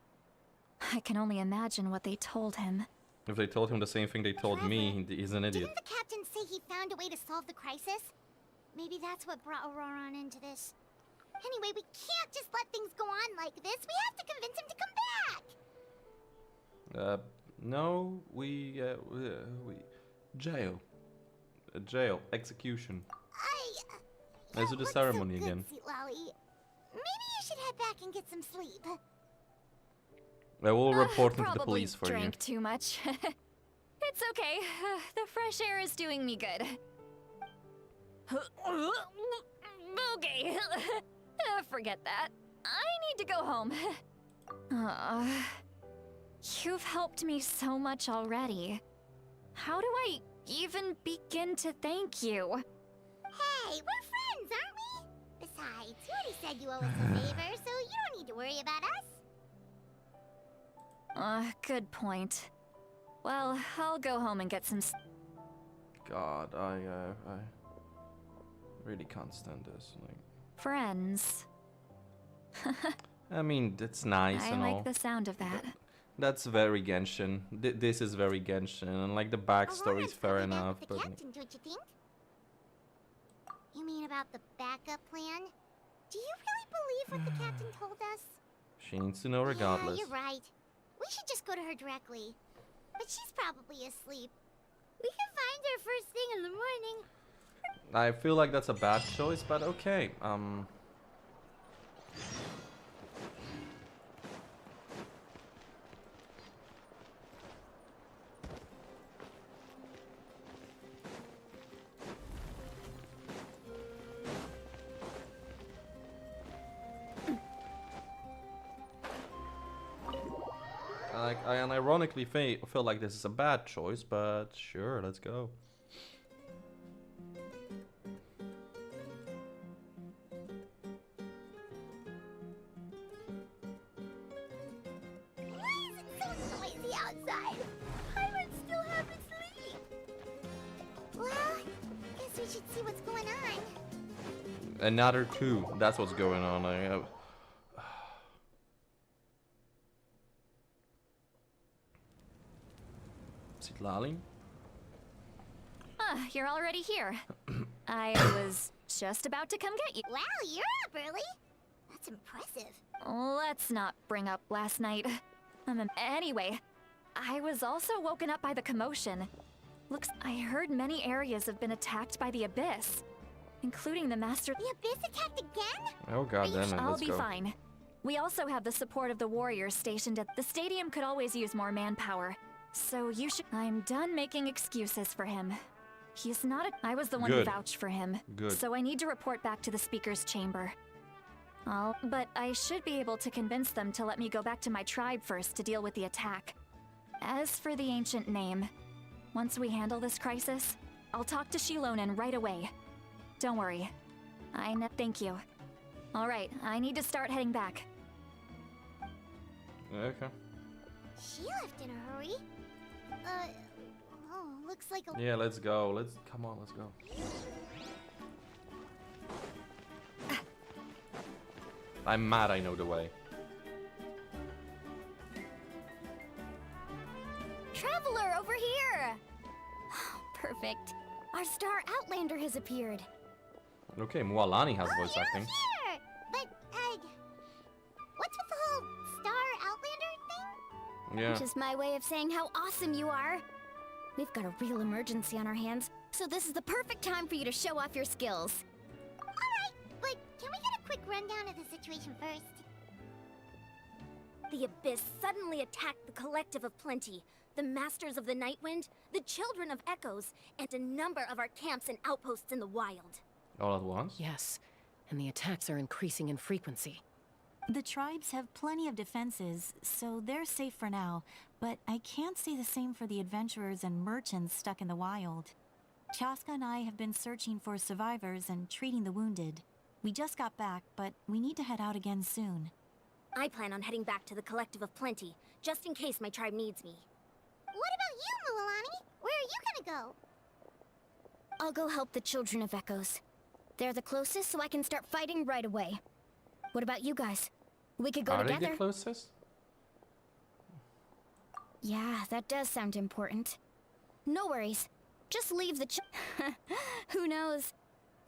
I can only imagine what they told him. If they told him the same thing they told me, he's an idiot. Didn't the captain say he found a way to solve the crisis? Maybe that's what brought Auroron into this. Anyway, we can't just let things go on like this. We have to convince him to come back. No, we jail. Jail, execution. Let's do the what's ceremony so good, again. Sweet Lolly? Maybe you should head back and get some sleep. I will report him to Probably the police for drank too much. It's okay. The fresh air is doing me good. Okay. Forget that. I need to go home. You've helped me so much already. How do I even begin to thank you? Hey, we're friends, aren't we? Besides, you already said you owe us a favor, so you don't need to worry about us. Good point. Well, I'll go home and get some God, I really can't stand this. Like, friends. I mean, it's nice I and all. like the sound of that. That's very Genshin. This is very Genshin, and like the backstory is Aurora's fair going down enough, with the but captain, don't you think? You mean about the backup plan? Do you really believe what the captain told us? she needs to know regardless. Yeah, you're right. We should just go to her directly. But she's probably asleep. We can find her first thing in the morning. I feel like that's a bad choice, but okay. I unironically feel like this is a bad choice, but sure, let's go. Why is it so noisy outside? Pirates still haven't sleep. Well, guess we should see what's going on. Another two. That's what's going on. Citlali? Ah, you're already here. I was just about to come get you. Wow, you're up early. That's impressive. Let's not bring up last night. Anyway, I was also woken up by the commotion. Looks, I heard many areas have been attacked by the Abyss, including the Master. The Abyss attacked again? Oh god damn it, I'll let's be go. fine. We also have the support of the warriors stationed at the stadium. Could always use more manpower. So you should. I'm done making excuses for him. He's not a. I was the one who Good. vouched for him. Good. So I need to report back to the speaker's chamber. But I should be able to convince them to let me go back to my tribe first to deal with the attack. As for the ancient name, once we handle this crisis, I'll talk to Shilonen right away. Don't worry. Thank you. All right, I need to start heading back. Okay. She left in a hurry. Oh, looks like a... Yeah, let's go. Come on, let's go. I'm mad I know the way. Traveler, over here! Perfect. Our star Outlander has appeared. Okay, Mualani has voice you're acting. here! But, what's with the whole star Outlander thing? Yeah. Just my way of saying how awesome you are. We've got a real emergency on our hands, so this is the perfect time for you to show off your skills. Alright, but can we get a quick rundown of the situation first? The Abyss suddenly attacked the Collective of Plenty, the Masters of the Nightwind, the Children of Echoes, and a number of our camps and outposts in the wild. All at once? Yes, and the attacks are increasing in frequency. The tribes have plenty of defenses, so they're safe for now, but I can't say the same for the adventurers and merchants stuck in the wild. Chaska and I have been searching for survivors and treating the wounded. We just got back, but we need to head out again soon. I plan on heading back to the Collective of Plenty, just in case my tribe needs me. What about you, Mualani? Where are you gonna go? I'll go help the Children of Echoes. They're the closest, so I can start fighting right away. What about you guys? We could go Are together. they the closest? Yeah, that does sound important. No worries. Just leave the Who knows?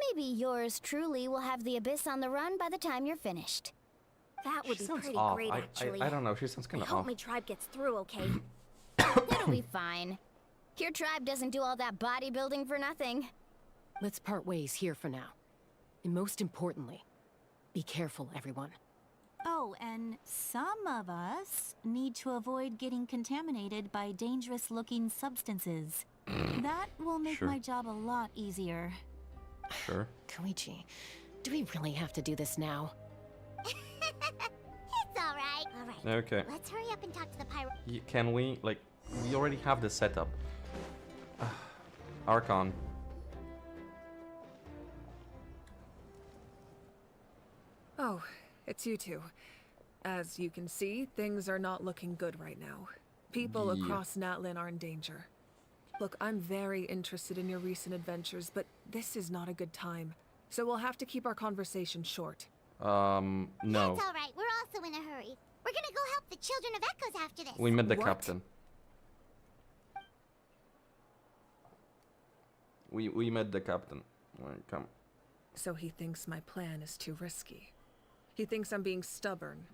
Maybe yours truly will have the Abyss on the run by the time you're finished. That would She be sounds pretty off. great, actually. I don't know, she sounds I kind of hope off. my tribe gets through okay. It'll be fine. Your tribe doesn't do all that bodybuilding for nothing. Let's part ways here for now. And most importantly, be careful, everyone. Oh, and some of us need to avoid getting contaminated by dangerous-looking substances. That will make Sure. my job a lot easier. Sure. Koichi, do we really have to do this now? It's alright. Alright. Okay. Let's hurry up and talk to the pirate. Can we, like, we already have the setup. Archon. Oh, it's you two. As you can see, things are not looking good right now. People Yeah. across Natlin are in danger. Look, I'm very interested in your recent adventures, but this is not a good time. so we'll have to keep our conversation short. No. That's alright, we're also in a hurry. We're gonna go help the Children of Echoes after this. We met the What? captain. We met the captain. Alright, come. So he thinks my plan is too risky. He thinks I'm being stubborn.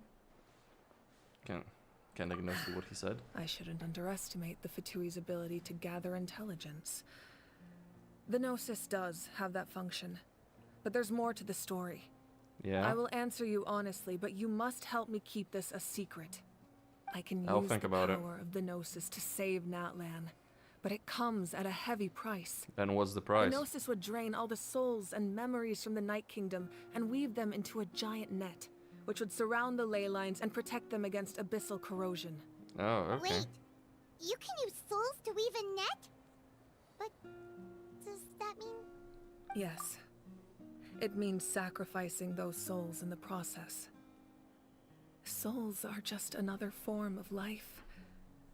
Can't ignore what he said. I shouldn't underestimate the Fatui's ability to gather intelligence. The Gnosis does have that function, but there's more to the story. Yeah. I will answer you honestly, but you must help me keep this a secret. I can I'll use think the about it. power of the Gnosis to save Natlan, but it comes at a heavy price. Then what's the The price? Gnosis would drain all the souls and memories from the Night Kingdom and weave them into a giant net, which would surround the ley lines and protect them against abyssal corrosion. Oh, okay. Wait, you can use souls to weave a net? But does that mean... Yes. It means sacrificing those souls in the process. Souls are just another form of life.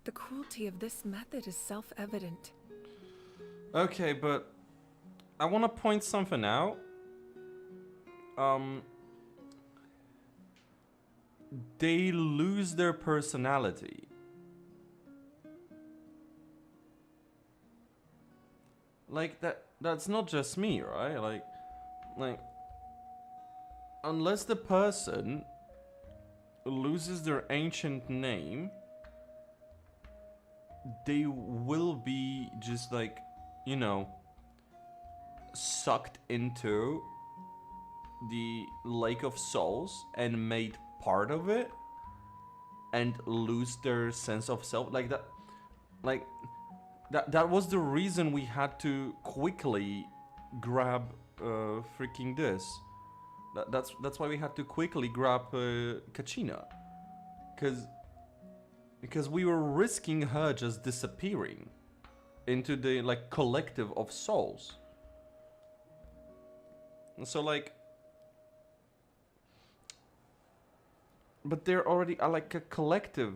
The cruelty of this method is self-evident. Okay, but I want to point something out. They lose their personality. Like that's not just me, right? Like unless the person loses their ancient name, they will be just like, you know, sucked into the Lake of Souls and made part of it and lose their sense of self. That was the reason we had to quickly grab freaking this. That's why we had to quickly grab Kachina, because we were risking her just disappearing into the like collective of souls. And so like, but they're already like a collective.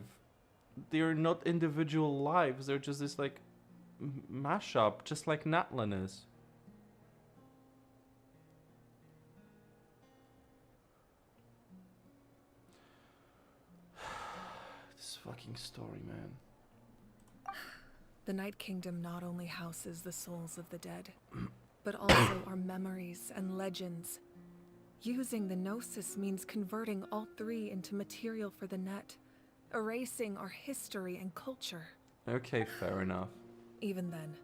They're not individual lives. They're just this like mashup, just like Natlan is. This fucking story, man. The Night Kingdom not only houses the souls of the dead, but also our memories and legends. Using the Gnosis means converting all three into material for the net, erasing our history and culture. Okay, fair enough. Even then,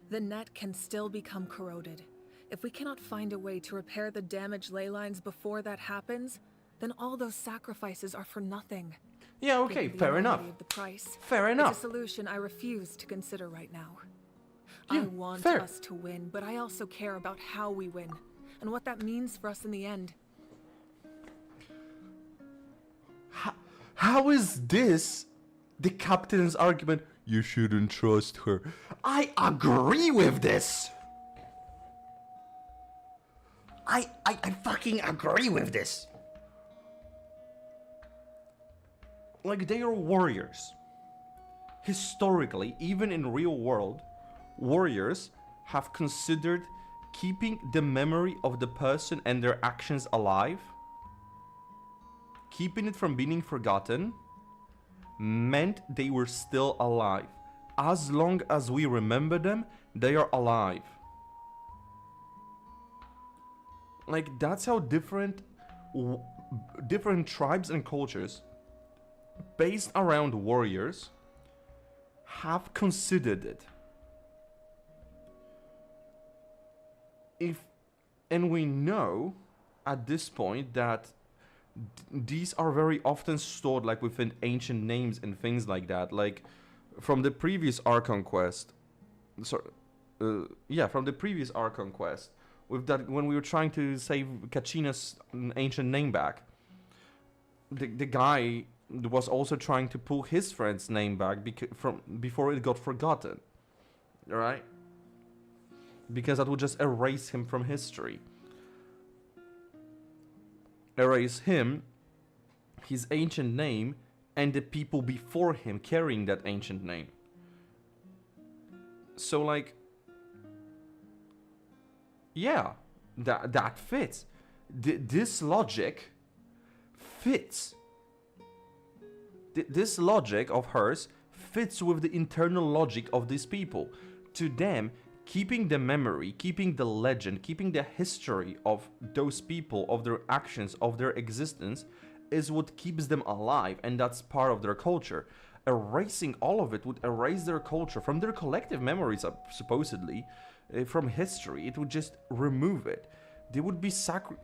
the net can still become corroded. If we cannot find a way to repair the damaged ley lines before that happens, then all those sacrifices are for nothing. Yeah, okay, Given the fair enough. enormity of the price, Fair enough. It's a solution I refuse to consider right now. Yeah, I want fair. us to win, but I also care about how we win, and what that means for us in the end. How is this the captain's argument? You shouldn't trust her. I agree with this. I fucking agree with this. Like, they are warriors. Historically, even in real world, warriors have considered keeping the memory of the person and their actions alive, keeping it from being forgotten, meant they were still alive. As long as we remember them, they are alive. Like, that's how different tribes and cultures based around warriors have considered it. And we know at this point that these are very often stored like within ancient names and things like that, like from the previous Archon quest. From the previous Archon quest, with that, when we were trying to save Kachina's ancient name back, the guy was also trying to pull his friend's name back before it got forgotten, right? Because that would just erase him from history. Erase him, his ancient name, and the people before him carrying that ancient name. So like, yeah, that fits. This logic fits. This logic of hers fits with the internal logic of these people. To them, keeping the memory, keeping the legend, keeping the history of those people, of their actions, of their existence, is what keeps them alive, and that's part of their culture. Erasing all of it would erase their culture from their collective memories, supposedly, from history. It would just remove it. They would be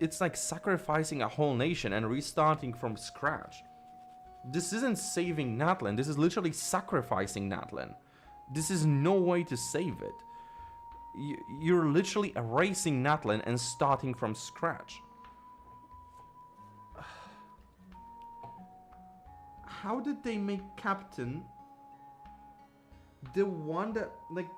it's like sacrificing a whole nation and restarting from scratch. This isn't saving Natlan, this is literally sacrificing Natlan. This is no way to save it. You're literally erasing Natlan and starting from scratch. How did they make Captain the one that, like...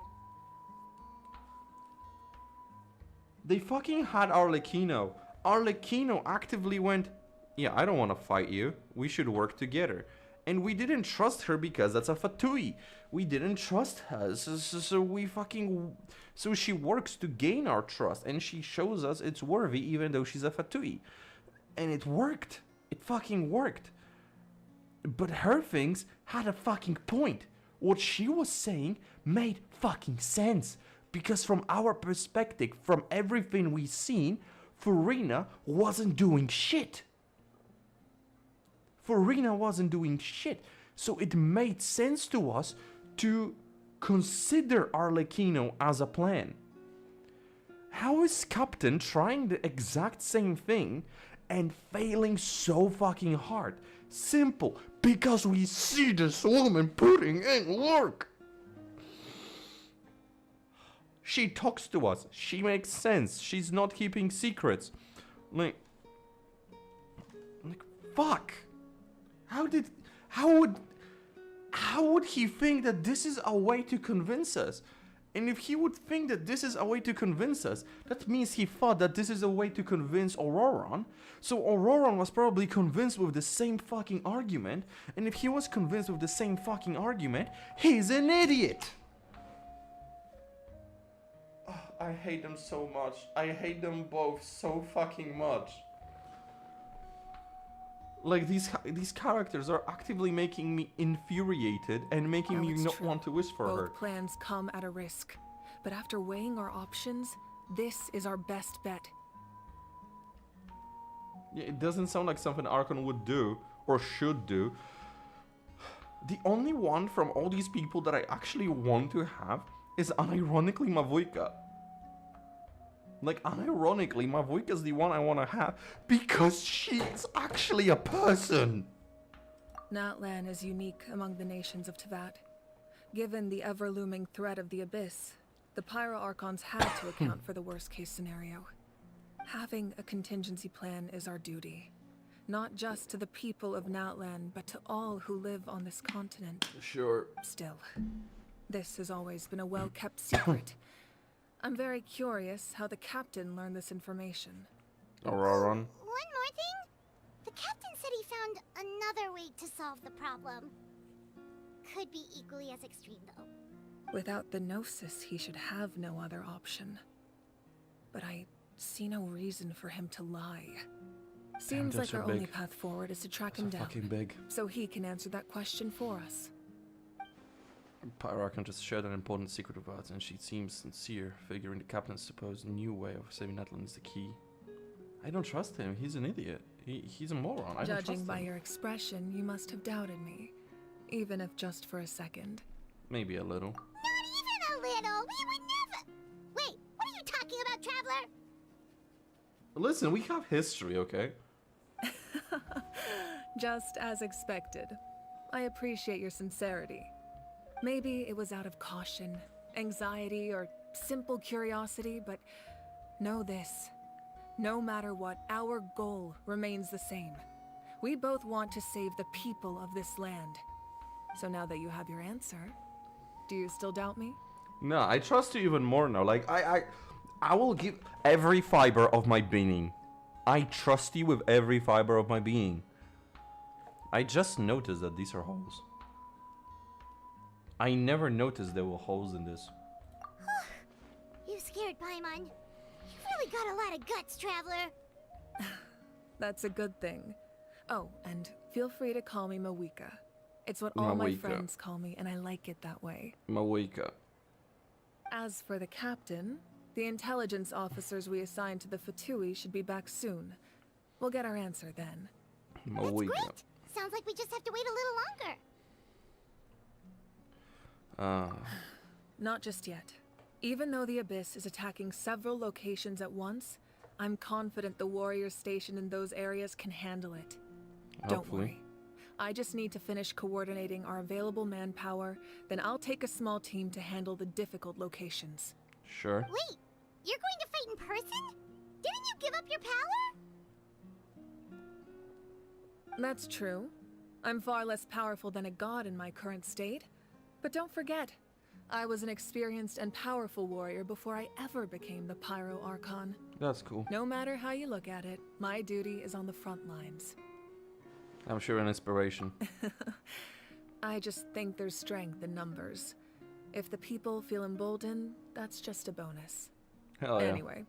They fucking had Arlecchino. Arlecchino actively went, yeah, I don't want to fight you. We should work together. And we didn't trust her because that's a Fatui. We didn't trust her. So she works to gain our trust. And she shows us it's worthy even though she's a Fatui. And it worked. It fucking worked. But her things had a fucking point. What she was saying made fucking sense. Because from our perspective, from everything we've seen, Furina wasn't doing shit. Furina wasn't doing shit. So it made sense to us to consider Arlecchino as a plan. How is Captain trying the exact same thing and failing so fucking hard? Simple. Because we see this woman putting in work. She talks to us. She makes sense. She's not keeping secrets. Like fuck. How would he think that this is a way to convince us? And if he would think that this is a way to convince us, that means he thought that this is a way to convince Auroron. So Auroron was probably convinced with the same fucking argument. And if he was convinced with the same fucking argument, he's an idiot. I hate them so much. I hate them both so fucking much. Like, these characters are actively making me infuriated and making me not want to wish for her. Both plans come at a risk. But after weighing our options, this is our best bet. Yeah, it doesn't sound like something Archon would do or should do. The only one from all these people that I actually want to have is unironically Mavuyka. Like, unironically, Mavuyka's the one I want to have because she's actually a person. Natlan is unique among the nations of Teyvat. Given the ever-looming threat of the Abyss, the Pyro Archons had to account for the worst-case scenario. Having a contingency plan is our duty. Not just to the people of Natlan, but to all who live on this continent. Sure. Still, this has always been a well-kept secret. I'm very curious how the captain learned this information. Auroron. One more thing? The captain said he found another way to solve the problem. Could be equally as extreme, though. Without the Gnosis, he should have no other option. But I see no reason for him to lie. Seems like our only path forward is to track him down. Fucking big. So he can answer that question for us. Pyro Archon just shared an important secret of ours, and she seems sincere, figuring the captain's supposed new way of saving Natlan is the key. I don't trust him. He's an idiot. He's a moron. I don't trust him. Judging by your expression, you must have doubted me. Even if just for a second. Maybe a little. Not even a little! We would never... Wait, what are you talking about, Traveler? Listen, we have history, okay? Just as expected. I appreciate your sincerity. Maybe it was out of caution, anxiety, or simple curiosity, but know this. No matter what, our goal remains the same. We both want to save the people of this land. So now that you have your answer, do you still doubt me? No, I trust you even more now. Like, I will give every fiber of my being. I trust you with every fiber of my being. I just noticed that these are holes. I never noticed there were holes in this. You scared Paimon. You really got a lot of guts, Traveler. That's a good thing. Oh, and feel free to call me Mawika. It's what all my Mawika. friends call me, and I like it that way. Mawika. As for the captain, the intelligence officers we assigned to the Fatui should be back soon. We'll get our answer then. That's Mawika. great. Sounds like we just have to wait a little longer. Not just yet. Even though the Abyss is attacking several locations at once, I'm confident the warriors stationed in those areas can handle it. Don't Hopefully. worry. I just need to finish coordinating our available manpower, then I'll take a small team to handle the difficult locations. Sure. Wait, you're going to fight in person? Didn't you give up your power? That's true. I'm far less powerful than a god in my current state. But don't forget, I was an experienced and powerful warrior before I ever became the Pyro Archon. That's cool. No matter how you look at it, my duty is on the front lines. I'm sure an inspiration. I just think there's strength in numbers. If the people feel emboldened, that's just a bonus. Hell yeah. Anyway,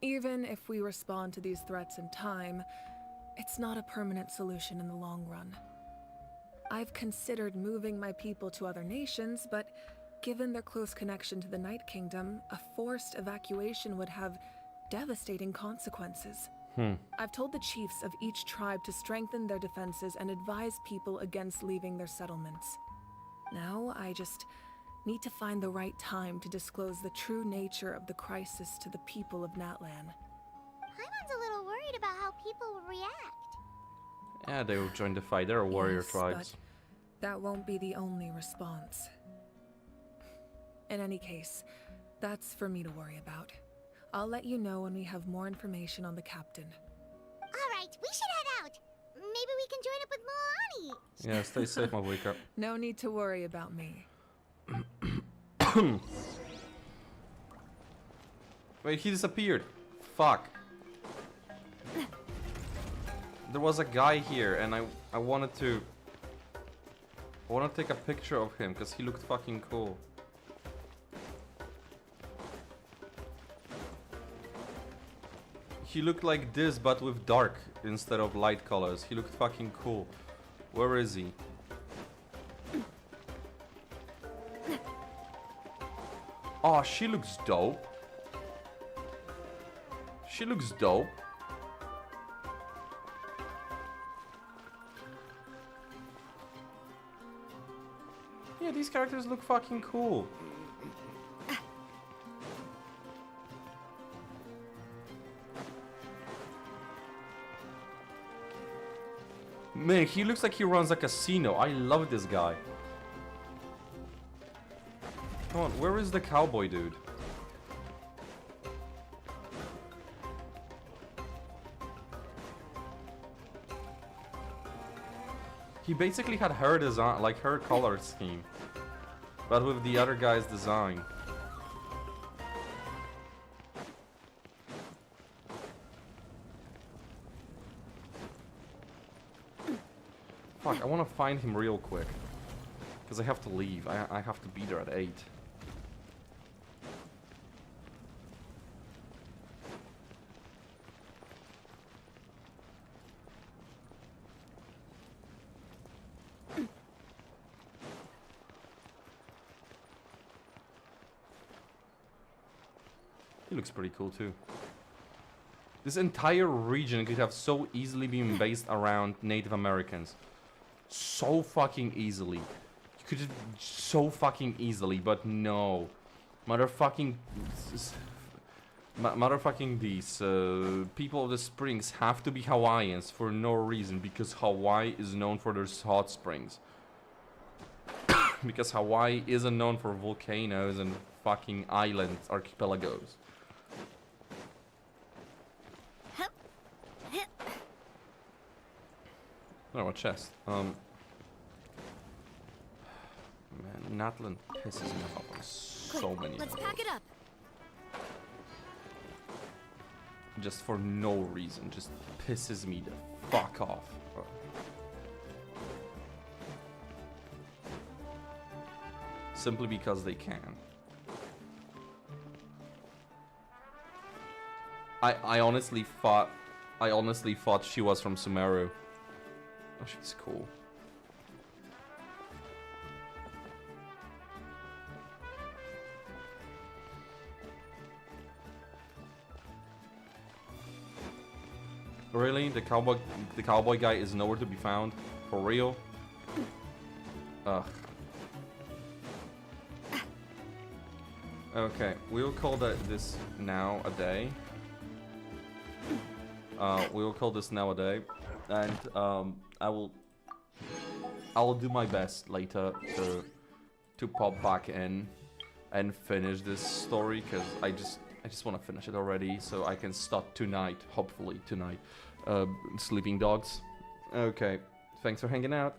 even if we respond to these threats in time, it's not a permanent solution in the long run. I've considered moving my people to other nations, but given their close connection to the Night Kingdom, a forced evacuation would have devastating consequences. I've told the chiefs of each tribe to strengthen their defenses and advise people against leaving their settlements. Now, I just need to find the right time to disclose the true nature of the crisis to the people of Natlan. Paimon's a little worried about how people will react. Yeah, they will join the fight. They're warrior Yes, tribes. but that won't be the only response. In any case, that's for me to worry about. I'll let you know when we have more information on the captain. Alright, we should head out. Maybe we can join up with Moani. Yeah, stay safe, Mawika. No need to worry about me. Wait, he disappeared. Fuck. There was a guy here, and I wanted to take a picture of him because he looked fucking cool. He looked like this, but with dark instead of light colors. He looked fucking cool. Where is he? Oh, she looks dope. She looks dope. Yeah, these characters look fucking cool. Man, he looks like he runs a casino. I love this guy. Come on, where is the cowboy dude? He basically had her design, like her color scheme, but with the other guy's design. Fuck, I want to find him real quick. Because I have to leave. I have to be there at 8. He looks pretty cool too. This entire region could have so easily been based around Native Americans. So fucking easily. You could so fucking easily, but no. Motherfucking these people of the springs have to be Hawaiians for no reason, because Hawaii is known for their hot springs. Because Hawaii isn't known for volcanoes and fucking islands, archipelagos. Oh, a chest. Man, Natlan pisses me off on so many Let's levels. pack it up. Just for no reason, just pisses me the fuck off. Simply because they can. I honestly thought she was from Sumeru. Oh, she's cool. Really? The cowboy guy is nowhere to be found? For real? Ugh. Okay, we'll call this now a day. We will call this now a day, and I will do my best later to pop back in and finish this story, because I just want to finish it already, so I can start tonight, hopefully tonight, Sleeping Dogs. Okay, thanks for hanging out.